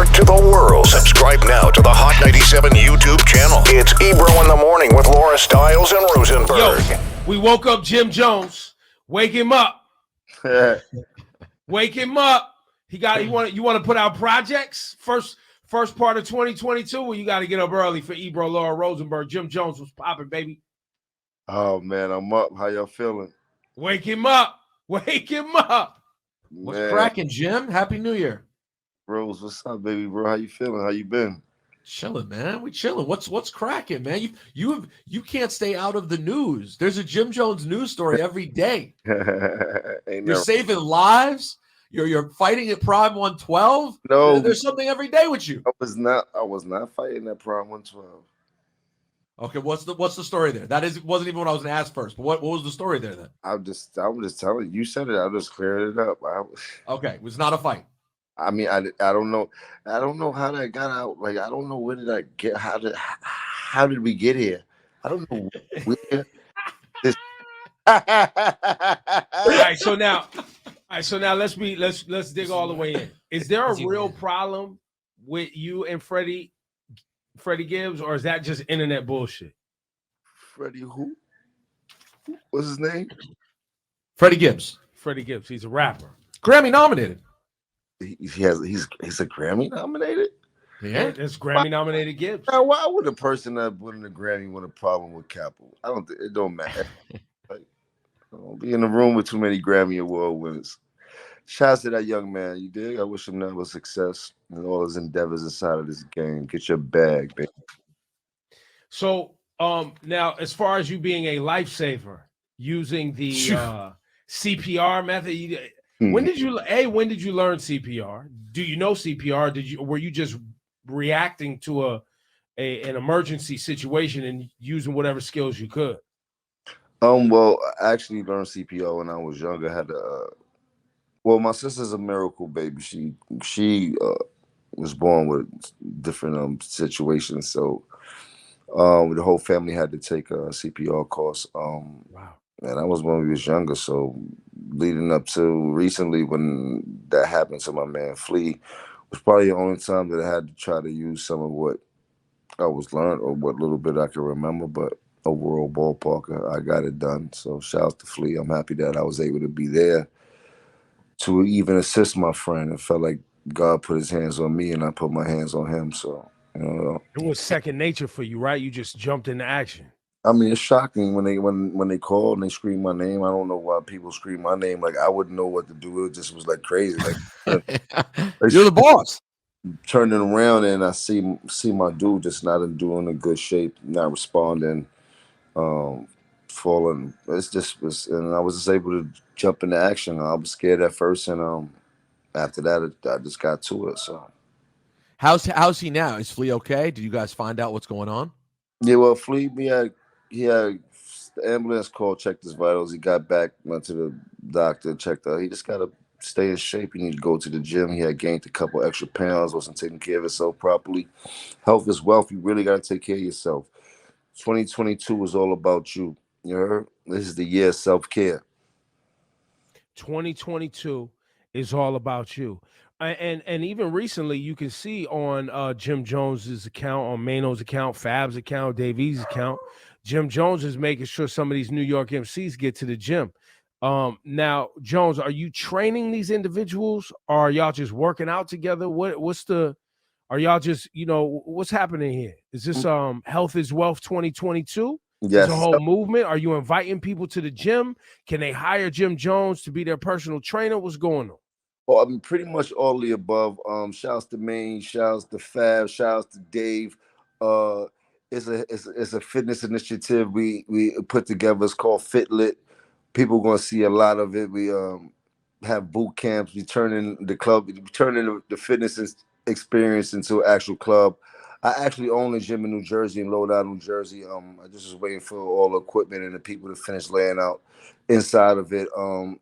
network to the world. Subscribe now to the Hot 97 YouTube channel. It's Ebro in the Morning with Laura Stiles and Rosenberg. Yo, we woke up Jim Jones. Wake him up. Wake him up. You want to put out projects? First part of 2022, well, you got to get up early for Ebro, Laura, Rosenberg. Jim Jones was popping, baby. Oh, man, I'm up. How y'all feeling? Wake him up. Wake him up. What's cracking, Jim? Happy New Year. Rose, what's up, baby, bro? How you feeling? How you been? Chilling, man. We chilling. What's cracking, man? You can't stay out of the news. There's a Jim Jones news story every day. You're saving lives. You're fighting at Prime 112. No, there's something every day with you. I was not fighting at Prime 112. Okay, what's the story there? Wasn't even what I was gonna ask first. But what was the story there then? I'm just telling you. You said it. I'll just clear it up. Okay, it was not a fight. I mean, I don't know. I don't know how that got out. Like, I don't know where did I get. How did we get here? I don't know where this. All right, so now let's dig all the way in. Is there a real problem with you and Freddie Gibbs, or is that just internet bullshit? Freddie who? What's his name? Freddie Gibbs. Freddie Gibbs. He's a rapper. Grammy nominated. He's a Grammy nominated. Yeah, it's Grammy nominated Gibbs. Now, why would a person that winning a Grammy want a problem with Capital? I don't think it don't matter. Like, don't be in the room with too many Grammy Award winners. Shouts to that young man. You dig? I wish him nothing success in all his endeavors inside of this game. Get your bag, baby. So, now as far as you being a lifesaver using the CPR method, when did you learn CPR? Do you know CPR? Were you just reacting to an emergency situation and using whatever skills you could? Well, I actually learned CPR when I was younger. I had well, my sister's a miracle baby. She was born with different situations, so the whole family had to take a CPR course. Wow. And I was when we was younger, so leading up to recently when that happened to my man Flea was probably the only time that I had to try to use some of what I was learned or what little bit I could remember, but overall ballpark, I got it done. So shout out to Flea. I'm happy that I was able to be there to even assist my friend. It felt like God put his hands on me and I put my hands on him. So, you know. It was second nature for you, right? You just jumped into action. I mean, it's shocking when they call and they scream my name. I don't know why people scream my name. Like, I wouldn't know what to do. It just was like crazy. Like, you're the boss. Turning around and I see my dude just not doing a good shape, not responding, falling. And I was just able to jump into action. I was scared at first, and after that, I just got to it. So, how's he now? Is Flea okay? Did you guys find out what's going on? Yeah, well, Flea, he had the ambulance call, checked his vitals. He got back, went to the doctor, checked out. He just got to stay in shape. He needed to go to the gym. He had gained a couple extra pounds, wasn't taking care of himself properly. Health is wealth. You really got to take care of yourself. 2022 is all about you. You heard? This is the year of self-care. 2022 is all about you. And even recently, you can see on Jim Jones's account, on Mano's account, Fab's account, Davies' account, Jim Jones is making sure some of these New York MCs get to the gym. Now, Jones, are you training these individuals, or are y'all just working out together? Are y'all just, what's happening here? Is this Health is Wealth 2022? Yes. It's a whole movement. Are you inviting people to the gym? Can they hire Jim Jones to be their personal trainer? What's going on? Well, I mean, pretty much all of the above. Shouts to Maine, shouts to Fab, shouts to Dave. It's a fitness initiative we put together. It's called FitLit. People are gonna see a lot of it. We have boot camps. We turning the fitness experience into an actual club. I actually own a gym in New Jersey, in Lodi, New Jersey. I just was waiting for all the equipment and the people to finish laying out inside of it.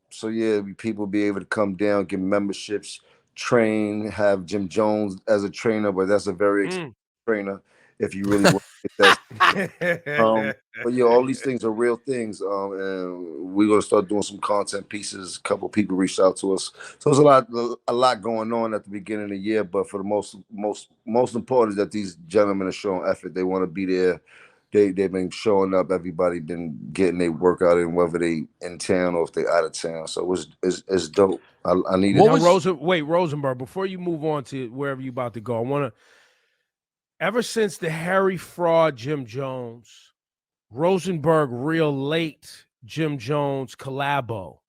So yeah, people be able to come down, get memberships, train, have Jim Jones as a trainer, but that's a very expensive trainer. if you really want to get that. But yeah, all these things are real things. And we're gonna start doing some content pieces. A couple people reached out to us, so there's a lot going on at the beginning of the year. But for the most important is that these gentlemen are showing effort. They want to be there. They've been showing up. Everybody been getting their workout in, whether they in town or if they out of town. So it's dope. I need it. Rosenberg, before you move on to wherever you about to go, I want to. Ever since the Harry Fraud Jim Jones, Rosenberg Real Late Jim Jones collabo,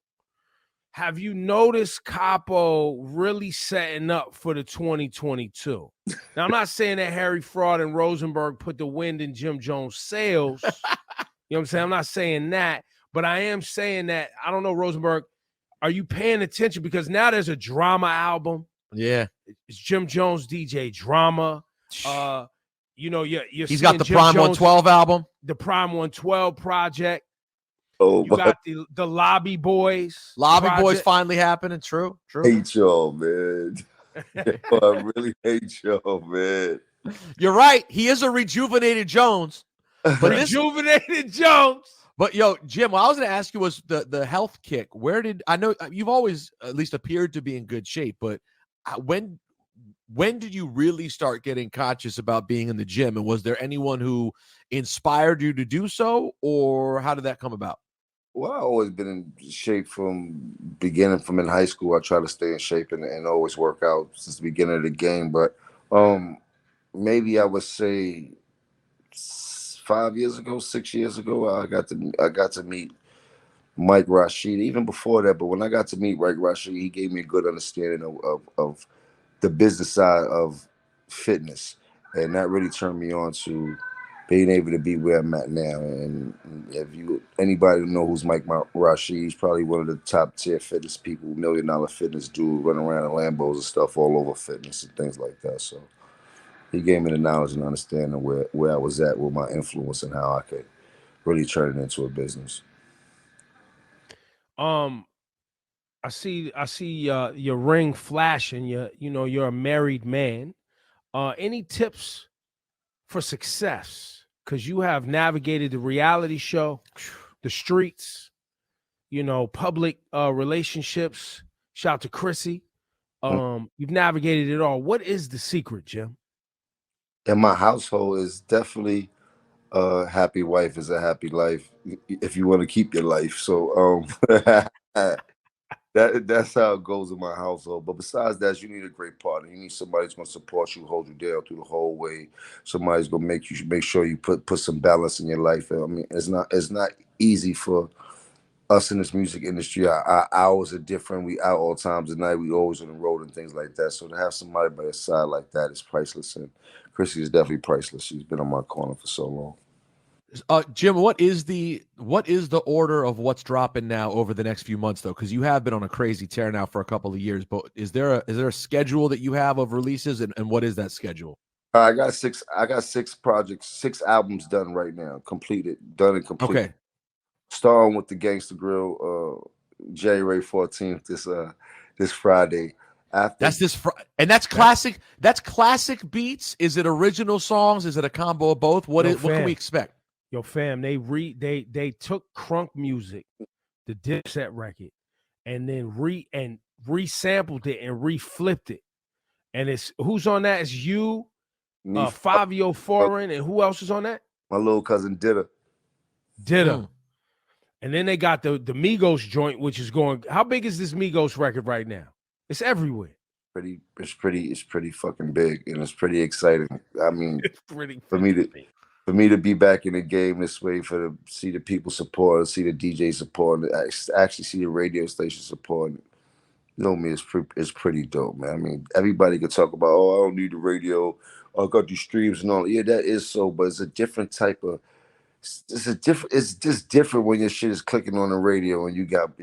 have you noticed Capo really setting up for the 2022? Now, I'm not saying that Harry Fraud and Rosenberg put the wind in Jim Jones' sails. You know what I'm saying? I'm not saying that, but I am saying that, I don't know, Rosenberg, are you paying attention? Because now there's a drama album. Yeah. It's Jim Jones DJ Drama. He's got the Jim Prime Jones, 112 album, the Prime 112 project. Oh, you got the Lobby Boys. Lobby Boys finally happening. True. Hate y'all, man. I really hate y'all, man. You're right. He is a rejuvenated Jones. But rejuvenated Jones. But yo, Jim, what I was going to ask you was the health kick. I know you've always at least appeared to be in good shape, but when did you really start getting conscious about being in the gym? And was there anyone who inspired you to do so, or how did that come about? Well, I've always been in shape from in high school. I try to stay in shape and always work out since the beginning of the game. But maybe I would say 5 years ago, 6 years ago, I got to meet Mike Rashid. Even before that, but when I got to meet Mike Rashid, he gave me a good understanding of the business side of fitness, and that really turned me on to being able to be where I'm at now. And if anybody know who's Mike Rashid, he's probably one of the top tier fitness people, $1 million fitness dude, running around in Lambos and stuff all over fitness and things like that. So he gave me the knowledge and understanding where I was at with my influence and how I could really turn it into a business. I see your ring flashing. You're a married man. Any tips for success? Because you have navigated the reality show, the streets, public relationships. Shout out to Chrissy. You've navigated it all. What is the secret, Jim? In my household is definitely a happy wife is a happy life if you want to keep your life. So that's how it goes in my household. But besides that, you need a great partner. You need somebody who's going to support you, hold you down through the whole way. Somebody's going to make sure you put some balance in your life. I mean, it's not easy for us in this music industry. Our hours are different. We out all times of night. We always on the road and things like that. So to have somebody by your side like that is priceless. And Chrissy is definitely priceless. She's been on my corner for so long. Jim, what is the order of what's dropping now over the next few months, though? Because you have been on a crazy tear now for a couple of years. But is there a schedule that you have of releases, and what is that schedule? I got six projects, 6 albums done right now, done and completed. Okay. Starting with the Gangsta Grill, January 14th, this Friday. That's classic. That's classic beats. Is it original songs? Is it a combo of both? What can we expect? Yo, fam, they took crunk music, the Dipset record, and then resampled it and reflipped it. And it's who's on that? It's you, Fabio Foreign, and who else is on that? My little cousin Ditta. And then they got the Migos joint, which is going. How big is this Migos record right now? It's everywhere. It's pretty fucking big, and it's pretty exciting. I mean, it's pretty for me to be back in the game this way, see the people support, see the DJ support, and actually see the radio station support. It's pretty dope, man. I mean, everybody could talk about, I don't need the radio, I got these streams and all. Yeah, that is so, but it's a different type of. It's just different when your shit is clicking on the radio and you got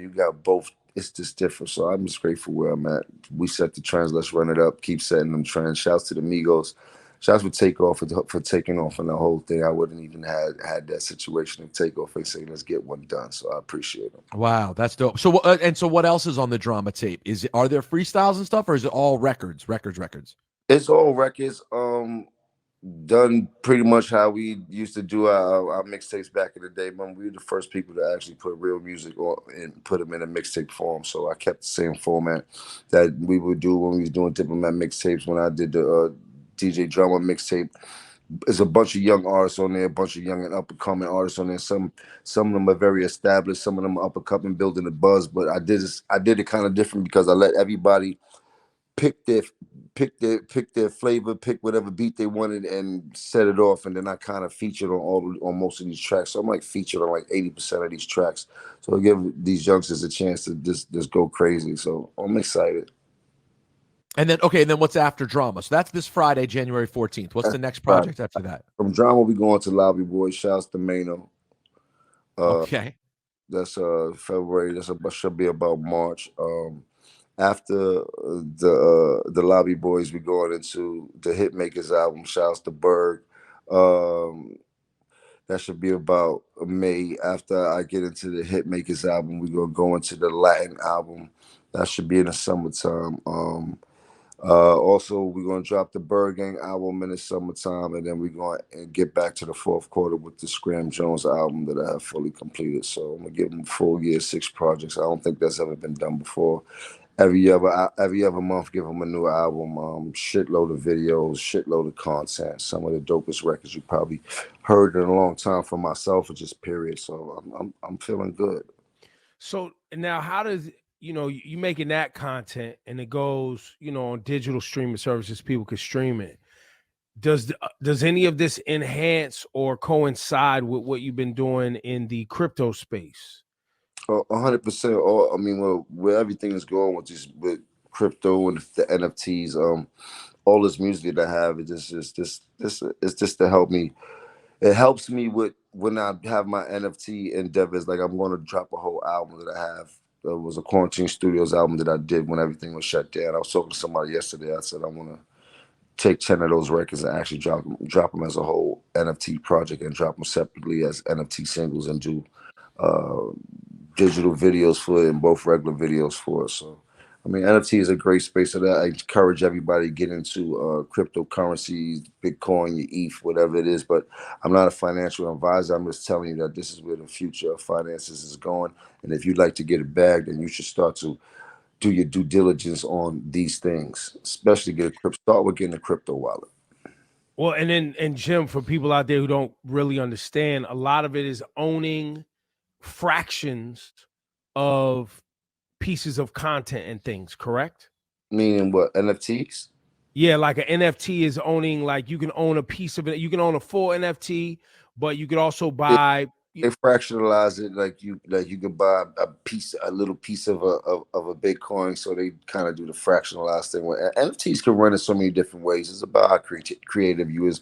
both. It's just different. So I'm just grateful where I'm at. We set the trends. Let's run it up. Keep setting them trends. Shouts to the Migos. Shouts for Takeoff for taking off on the whole thing. I wouldn't even had that situation of Takeoff. They say let's get one done. So I appreciate them. Wow, that's dope. So so what else is on the drama tape? Are there freestyles and stuff, or is it all records? Records. It's all records. done pretty much how we used to do our mixtapes back in the day. Man, we were the first people to actually put real music on and put them in a mixtape form. So I kept the same format that we would do when we was doing Diplomat mixtapes. When I did the DJ Drama mixtape, there's a bunch of young artists on there, a bunch of young and up and coming artists on there. Some of them are very established, some of them are up and coming, building the buzz. But I did it kind of different because I let everybody pick their pick their flavor, pick whatever beat they wanted, and set it off. And then I kind of featured on most of these tracks. So I'm like featured on like 80% of these tracks. So I give these youngsters a chance to just go crazy. So I'm excited. And then what's after Drama? So that's this Friday, January 14th. What's the next project after that? From Drama, we going to Lobby Boy. Shouts to Mano. Okay. That's February. Should be about March. After the Lobby Boys, we going into the Hitmakers album. Shouts to Berg. That should be about May. After I get into the Hitmakers album, we're gonna go into the Latin album. That should be in the summertime. Also, we're gonna drop the Bird Gang album in the summertime, and then we're gonna get back to the fourth quarter with the Scram Jones album that I have fully completed. So I'm gonna give them a full year, 6 projects. I don't think that's ever been done before. Every other month, give them a new album. Shitload of videos, shitload of content. Some of the dopest records you probably heard in a long time from myself, or just period. So I'm feeling good. So now, how does you making that content and it goes on digital streaming services, people can stream it. Does any of this enhance or coincide with what you've been doing in the crypto space? 100%. I mean, well, where everything is going with crypto and the NFTs, all this music that I have, it's just to help me. It helps me with when I have my NFT endeavors. Like I'm going to drop a whole album that I have. It was a Quarantine Studios album that I did when everything was shut down. I was talking to somebody yesterday. I said I want to take 10 of those records and actually drop them as a whole NFT project and drop them separately as NFT singles and do digital videos for it and both regular videos for it. So, I mean, NFT is a great space for that. I encourage everybody to get into cryptocurrencies, Bitcoin, your ETH, whatever it is. But I'm not a financial advisor. I'm just telling you that this is where the future of finances is going. And if you'd like to get it bagged, then you should start to do your due diligence on these things, especially start with getting a crypto wallet. Well, and Jim, for people out there who don't really understand, a lot of it is owning fractions of pieces of content and things, correct? Meaning what, NFTs? Yeah, like an NFT is owning, like you can own a piece of it. You can own a full NFT, but you could also buy. They fractionalize it like you can buy a little piece of a Bitcoin. So they kind of do the fractionalized thing. NFTs can run in so many different ways. It's about how creative you is.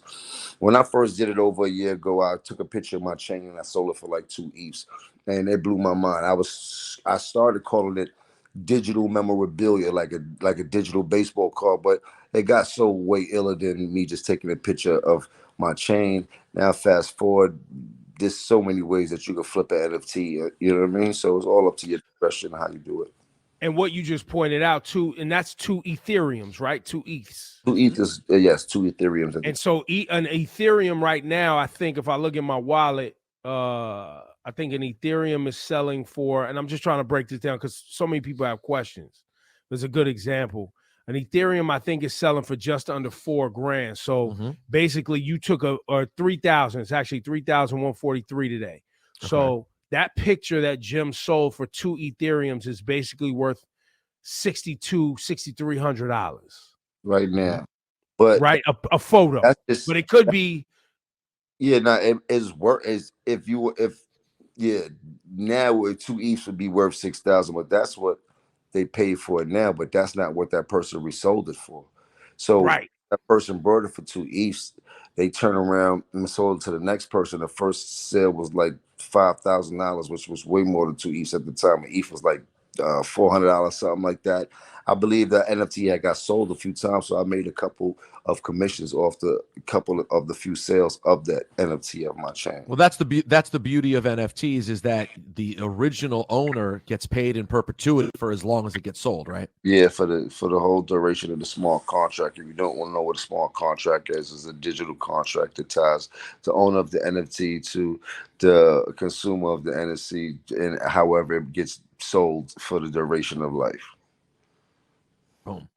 When I first did it over a year ago, I took a picture of my chain and I sold it for like 2 ETHs, and it blew my mind. I started calling it digital memorabilia, like a digital baseball card, but it got so way iller than me just taking a picture of my chain. Now fast forward, there's so many ways that you can flip an NFT, you know what I mean? So it's all up to your discretion how you do it. And what you just pointed out too, and that's 2 Ethereums, right? 2 ETHs. 2 ETHs, yes, 2 Ethereums. And so an Ethereum right now, I think if I look at my wallet, I think an Ethereum is selling for, and I'm just trying to break this down because so many people have questions. There's a good example. An Ethereum, I think, is selling for just under $4,000. So basically, you took a 3,000. It's actually 3,143 today. Okay. So that picture that Jim sold for 2 Ethereums is basically worth $6,300 right now. But right, a photo. But it could be. Yeah, no, it's worth now with 2 ETHs would be worth 6,000, but that's what they paid for it now, but that's not what that person resold it for. So that person brought it for 2 ETHs. They turn around and sold it to the next person. The first sale was like $5,000, which was way more than 2 ETHs at the time. An ETH was like $400, something like that. I believe that NFT had got sold a few times, so I made a couple of commissions off the couple of the few sales of that NFT of my chain. Well, that's the beauty of NFTs, is that the original owner gets paid in perpetuity for as long as it gets sold, right? Yeah, for the whole duration of the smart contract. If you don't want to know what a smart contract is, it's a digital contract that ties the owner of the NFT to the consumer of the NFT, and however it gets sold for the duration of life. Boom.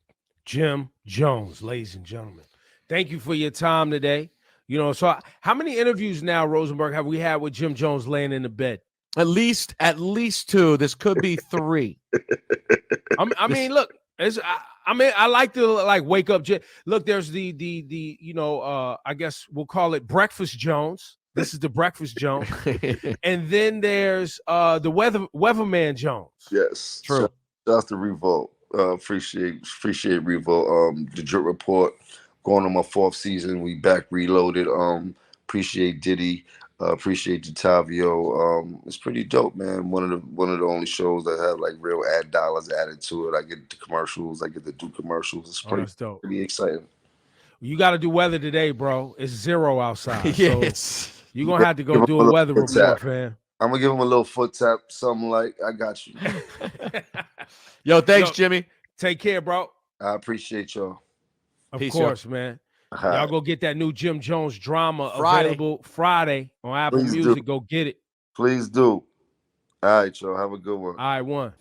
Jim Jones, ladies and gentlemen. Thank you for your time today. You know, so how many interviews now, Rosenberg, have we had with Jim Jones laying in the bed? At least 2. This could be 3. I mean, look, I like to wake up. Look, there's the you know, I guess we'll call it Breakfast Jones. This is the Breakfast Jones. And then there's the Weatherman Jones. Yes. True. Shout out to Revolt. Appreciate Revolt. The Drip Report going on my 4th season. We back reloaded. Appreciate Diddy. Appreciate Detavio. It's pretty dope, man. One of the only shows that have like real ad dollars added to it. I get the commercials. I get to do commercials. It's That's dope. Pretty exciting. You got to do weather today, bro. It's 0 outside. Yes. So you're gonna have to go do a weather report, fam. I'm gonna give him a little foot tap, something like, I got you. Yo, thanks, Jimmy. Take care, bro. I appreciate y'all. Of Peace, course, man. All Y'all right. go get that new Jim Jones drama Friday. available Friday on Apple Please Music. do. Go get it. Please do. All right, y'all. Have a good one. All right, one.